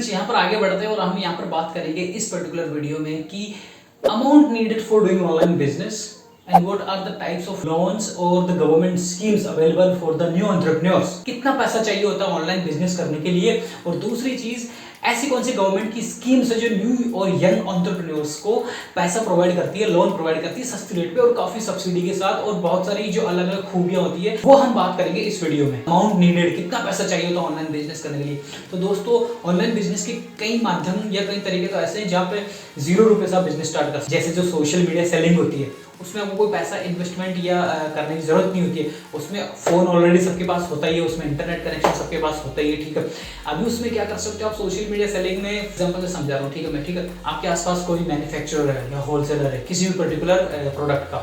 Friends यहाँ पर आगे बढ़ते हैं और हम यहाँ पर बात करेंगे इस पर्टिकुलर वीडियो में कि amount needed for doing online business and what are the types of loans or the government schemes available for the new entrepreneurs। कितना पैसा चाहिए होता है ऑनलाइन बिजनेस करने के लिए, और दूसरी चीज ऐसी कौन सी गवर्नमेंट की स्कीम्स है जो न्यू और यंग एंटरप्रेन्योर्स को पैसा प्रोवाइड करती है, लोन प्रोवाइड करती है सस्ती रेट पे और काफी सब्सिडी के साथ, और बहुत सारी जो अलग अलग खूबियां होती है वो हम बात करेंगे इस वीडियो में। अमाउंट नीडेड, कितना पैसा चाहिए होता है ऑनलाइन बिजनेस करने के लिए। तो दोस्तों ऑनलाइन बिजनेस के कई माध्यम या कई तरीके तो ऐसे हैं जहाँ पे 0 रुपए से आप बिजनेस स्टार्ट कर सकते हैं। जैसे जो सोशल मीडिया सेलिंग होती है उसमें आपको कोई पैसा इन्वेस्टमेंट या करने की जरूरत नहीं होती है। उसमें फोन ऑलरेडी सबके पास होता ही है, उसमें इंटरनेट कनेक्शन सबके पास होता ही है, ठीक है। अभी उसमें क्या कर सकते हो आप, सोशल मीडिया सेलिंग में एग्जांपल से समझा रहा हूँ, ठीक है मैं, ठीक है। आपके आसपास कोई मैन्युफैक्चरर है या होलसेलर है किसी भी पर्टिकुलर प्रोडक्ट का,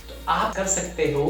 तो आप कर सकते हो।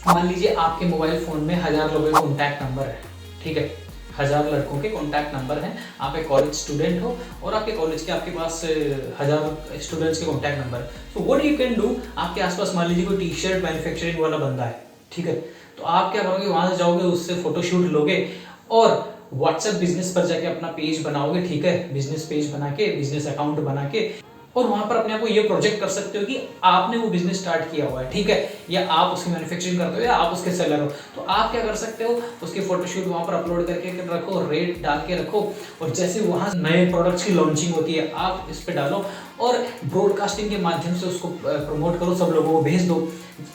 मान लीजिए आपके मोबाइल फोन में 1000 लोगों का कॉन्टैक्ट नंबर है, ठीक है, 1000 लड़कों के कॉन्टैक्ट नंबर हैं। आप एक कॉलेज स्टूडेंट हो और आपके कॉलेज के आपके पास 1000 स्टूडेंट्स के कॉन्टैक्ट नंबर है। तो व्हाट यू कैन डू, आपके आसपास मान लीजिए कोई टी शर्ट मैन्युफैक्चरिंग वाला बंदा है, ठीक है, तो आप क्या करोगे, वहां से जाओगे, उससे फोटोशूट लोगे और व्हाट्सएप बिजनेस पर जाके अपना पेज बनाओगे, ठीक है, बिजनेस पेज बना के, बिजनेस अकाउंट बना के, और वहां पर अपने आप को ये प्रोजेक्ट कर सकते हो कि आपने वो बिजनेस स्टार्ट किया हुआ है, ठीक है, या आप उसकी मैन्युफैक्चरिंग करते हो या आप उसके सेलर हो। तो आप क्या कर सकते हो, उसके फोटोशूट वहां पर अपलोड करके रखो, रेट डाल के रखो, और जैसे वहां नए प्रोडक्ट्स की लॉन्चिंग होती है आप इस पे डालो और ब्रॉडकास्टिंग के माध्यम से उसको प्रमोट करो, सब लोगों को भेज दो।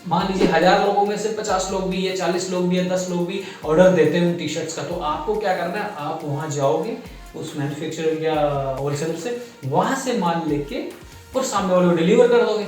मान लीजिए 1000 लोगों में से 50 लोग भी या 40 लोग भी या 10 लोग भी ऑर्डर देते हैं उन टी शर्ट्स का, तो आपको क्या करना है, आप वहां जाओगे उस मैन्युफैक्चरर या होलसेलर से, वहां से माल लेके और सामने वाले को डिलीवर कर दोगे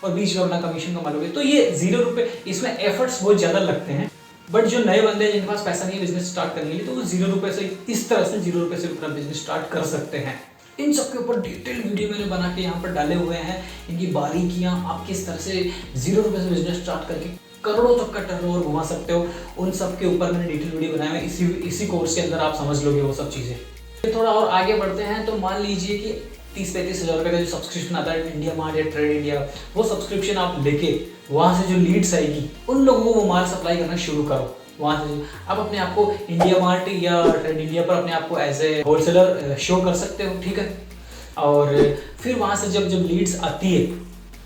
और बीच में अपना कमीशन कमा लोगे। तो ये 0 रुपए, इसमें एफर्ट्स बहुत ज्यादा लगते हैं, बट जो नए बंदे हैं जिनके पास पैसा नहीं है बिजनेस स्टार्ट करने के लिए, तो वो 0 रुपए से इस तरह से 0 रुपए से अपना बिजनेस स्टार्ट कर सकते हैं। इन सब के ऊपर डिटेल वीडियो मैंने बना के यहाँ पर डाले हुए हैं, इनकी बारीकियां, आप किस तरह से 0 रुपए से बिजनेस स्टार्ट करके करोड़ों तक का टर्नओवर घुमा सकते हो, उन सब के ऊपर मैंने डिटेल वीडियो बनाया है। इसी कोर्स के अंदर आप समझ लोगे वो सब चीजें। थोड़ा और आगे बढ़ते हैं, तो मान लीजिए कि 30-35 हज़ार रुपए का जो सब्सक्रिप्शन आता है इंडिया मार्ट या ट्रेड इंडिया, वो सब्सक्रिप्शन आप लेके वहां से जो लीड्स आएगी उन लोगों को वो माल सप्लाई करना शुरू करो। वहां से आप अपने आप को इंडिया मार्ट या ट्रेड इंडिया पर अपने आप को एज ए होलसेलर शो कर सकते हो, ठीक है। और फिर वहां से जब लीड्स आती है,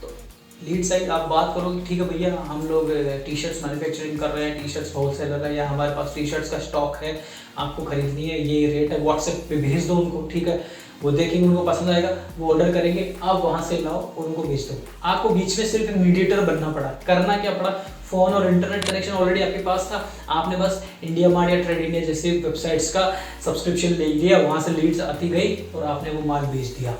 तो लीड साइड आप बात करोगे, ठीक है भैया हम लोग टी शर्ट्स मैन्युफैक्चरिंग कर रहे हैं, टी शर्ट्स होलसेलर है, या हमारे पास टी शर्ट्स का स्टॉक है, आपको खरीदनी है, ये रेट है, व्हाट्सएप पे भेज दो उनको, ठीक है। वो देखेंगे, उनको पसंद आएगा, वो ऑर्डर करेंगे, आप वहां से लाओ और उनको भेज दो। आपको बीच में सिर्फ एक मीडिएटर बनना पड़ा, करना क्या पड़ा, फोन और इंटरनेट कनेक्शन ऑलरेडी आपके पास था, आपने बस इंडिया मार्ट या ट्रेड इंडिया जैसे वेबसाइट्स का सब्सक्रिप्शन ले लिया, वहां से लीड्स आती गई और आपने वो माल भेज दिया,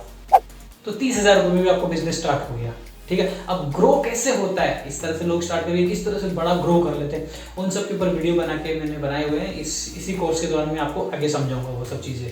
तो 30,000 रुपये में भी आपको बिजनेस स्टार्ट हो गया, ठीक है। अब ग्रो कैसे होता है, इस तरह से लोग स्टार्ट करेंगे, किस तरह से बड़ा ग्रो कर लेते हैं, उन सब के ऊपर वीडियो बना के मैंने बनाए हुए हैं। इसी कोर्स के दौरान मैं आपको आगे समझाऊंगा वो सब चीजें।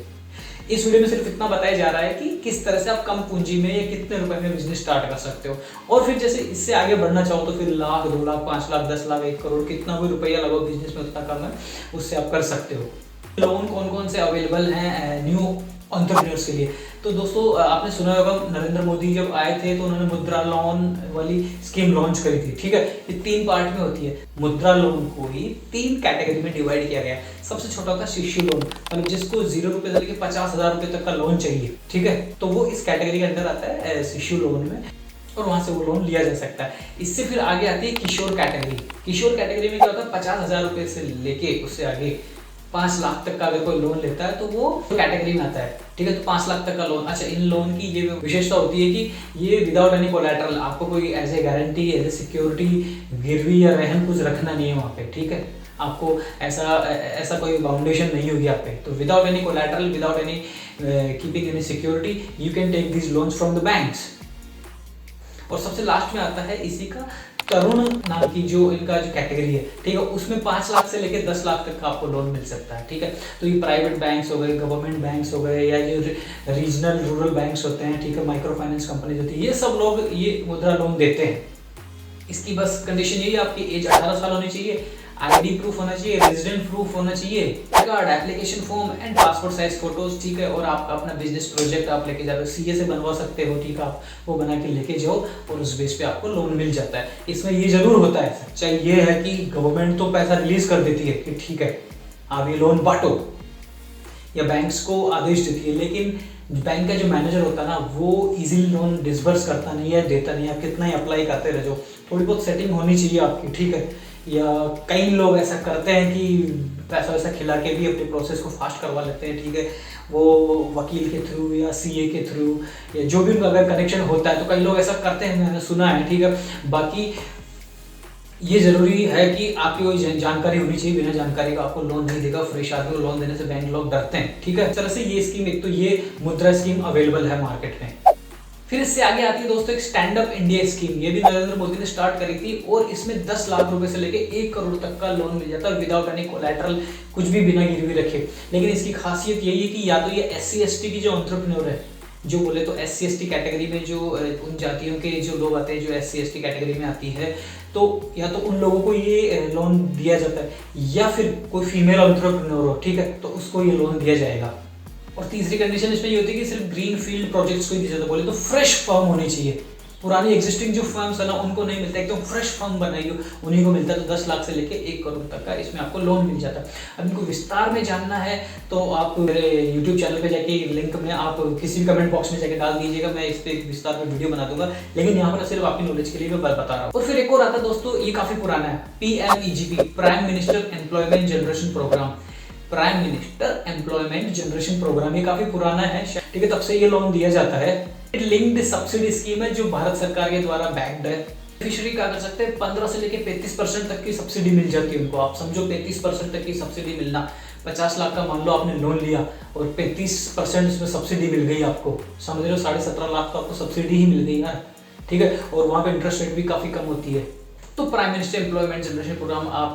इस वीडियो में सिर्फ इतना बताया जा रहा है कि किस तरह से आप कम पूंजी में या कितने रुपए में बिजनेस स्टार्ट कर सकते हो, और फिर जैसे इससे आगे बढ़ना चाहो तो फिर लाख, 2 लाख, 5 लाख, 10 लाख, 1 करोड़, कितना भी रुपया लगो बिजनेस में उतना कम है, उससे आप कर सकते हो। लोन कौन कौन से अवेलेबल हैं न्यू एंटरप्रेन्योर्स के लिए, तो दोस्तों आपने सुना होगा नरेंद्र मोदी जब आए थे तो उन्होंने मुद्रा लोन वाली स्कीम लॉन्च करी थी, ठीक है। ये 3 पार्ट में होती है। मुद्रा लोन को ही 3 कैटेगरी में डिवाइड किया गया है। सबसे छोटा होता है शिशु लोन, मतलब जिसको 0 रुपए से लेकर 50,000 रुपए तक का लोन चाहिए, ठीक है, तो वो इस कैटेगरी के अंदर आता है शिशु लोन में, और वहां से वो लोन लिया जा सकता है। इससे फिर आगे आती है किशोर कैटेगरी। किशोर कैटेगरी में क्या होता है, 50,000 रुपए से लेके उससे आगे 5 लाख तक का अगर कोई लोन लेता है तो वो कैटेगरी में आता है, ठीक है। तो 5 लाख तक का लोन। अच्छा, इन लोन की ये विशेषता होती है कि ये विदाउट एनी कोलैटरल, आपको कोई as a guarantee, as a security, गिरवी या रहन कुछ रखना नहीं है वहाँ पे, ठीक है। आपको ऐसा कोई बाउंडेशन नहीं होगी आप पे, तो without any collateral, without any keeping any security, you can take this loans from the banks. और सबसे लास्ट में आता है इसी का तरुण नाम की जो इनका जो कैटेगरी है, ठीक है, उसमें 5 लाख से लेकर 10 लाख तक का आपको लोन मिल सकता है, ठीक है। तो ये प्राइवेट बैंक्स हो गए, गवर्नमेंट बैंक्स हो गए, या जो रीजनल रूरल बैंक्स होते हैं, ठीक है, माइक्रो फाइनेंस कंपनीज होती है, ये सब लोग ये मुद्रा लोन देते हैं। इसकी बस कंडीशन यही है, आपकी एज 18 साल होनी चाहिए, आईडी प्रूफ होना चाहिए, रेजिडेंट प्रूफ होना चाहिए, card, application form and passport size photos, ठीक है। और आप अपना बिजनेस प्रोजेक्ट आप लेके जाओ, सीए से बनवा सकते हो, ठीक है, आप वो बना के लेके जाओ और उस बेस पे आपको लोन मिल जाता है। इसमें ये जरूर होता है, सच्चाई ये है कि गवर्नमेंट तो पैसा रिलीज कर देती है कि ठीक है आप ये लोन बांटो, या बैंक्स को आदेश देती है, लेकिन बैंक का जो मैनेजर होता है ना वो इजीली लोन डिसबर्स करता नहीं है, देता नहीं है। आप कितना ही अप्लाई करते रह जाओ, थोड़ी बहुत सेटिंग होनी चाहिए आपकी, ठीक है। या कई लोग ऐसा करते हैं कि पैसा वैसा खिला के भी अपने प्रोसेस को फास्ट करवा लेते हैं, ठीक है। वो वकील के थ्रू या सीए के थ्रू या जो भी उनका अगर कनेक्शन होता है तो कई लोग ऐसा करते हैं, मैंने सुना है, ठीक है। बाकी ये जरूरी है कि आपकी कोई जानकारी होनी चाहिए, बिना जानकारी का आपको लोन नहीं देगा। फ्रेश आदमी को लोन देने से बैंक लोग डरते हैं, ठीक है। इस तरह से ये स्कीम, एक तो ये मुद्रा स्कीम अवेलेबल है मार्केट में। फिर इससे आगे आती है दोस्तों एक स्टैंड अप इंडिया स्कीम। ये भी नरेंद्र मोदी ने स्टार्ट करी थी और इसमें 10 लाख रुपए से लेके 1 करोड़ तक का लोन मिल जाता है विदाउट एनी कोलैटरल, कुछ भी बिना गिरवी रखे। लेकिन इसकी खासियत यही है कि या तो ये SC/ST की जो एंटरप्रेन्योर है, जो बोले तो SC/ST कैटेगरी में जो उन जातियों के जो लोग आते हैं जो SC/ST कैटेगरी में आती है, तो या तो उन लोगों को ये लोन दिया जाता है, या फिर कोई फीमेल एंटरप्रेन्योर हो, ठीक है, तो उसको ये लोन दिया जाएगा। और तीसरी कंडीशन इसमें ये होती है कि सिर्फ ग्रीन फील्ड प्रोजेक्ट्स को ही दिया जाता है। बोले तो फ्रेश फर्म होनी चाहिए, पुरानी एग्जिस्टिंग जो फर्म्स है ना उनको नहीं मिलता, एकदम फ्रेश फर्म बनाई हो उन्हीं को मिलता है। तो 10 लाख से लेके 1 करोड़ तक का इसमें आपको लोन मिल जाता है। अब इनको विस्तार में जानना है तो आप मेरे यूट्यूब चैनल पे जाके लिंक में आप किसी भी कमेंट बॉक्स में जाके डाल दीजिएगा, मैं इस पर विस्तार में वीडियो बना दूंगा। लेकिन यहाँ पर सिर्फ आपकी नॉलेज के लिए मैं बता रहा हूँ। और फिर एक और आता है दोस्तों, ये काफी पुराना है, PMEGP, prime minister employment generation programme. Prime minister employment generation programme ये काफी पुराना है, ठीक है, तब से ये लोन दिया जाता है। लिंक्ड सब्सिडी स्कीम है जो भारत सरकार के द्वारा बैक्ड है। बेनिफिशियरी क्या कर सकते हैं, 15 से लेके 35% तक की सब्सिडी मिल जाती है उनको। आप समझो 35% तक की सब्सिडी मिलना, 50 लाख का मान लो आपने लोन लिया और 35% उसमें सब्सिडी मिल गई आपको, समझ लो 17.5 लाख तो आपको सब्सिडी ही मिल गई यार, ठीक है। और वहाँ पे इंटरेस्ट रेट भी काफी कम होती है। तो prime minister employment generation programme आप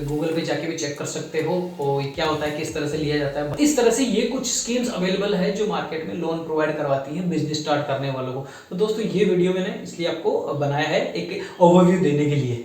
गूगल पे जाके भी चेक कर सकते हो और क्या होता है, किस तरह से लिया जाता है। इस तरह से ये कुछ स्कीम्स अवेलेबल है जो मार्केट में लोन प्रोवाइड करवाती है बिजनेस स्टार्ट करने वालों को। तो दोस्तों ये वीडियो मैंने इसलिए आपको बनाया है एक ओवरव्यू देने के लिए।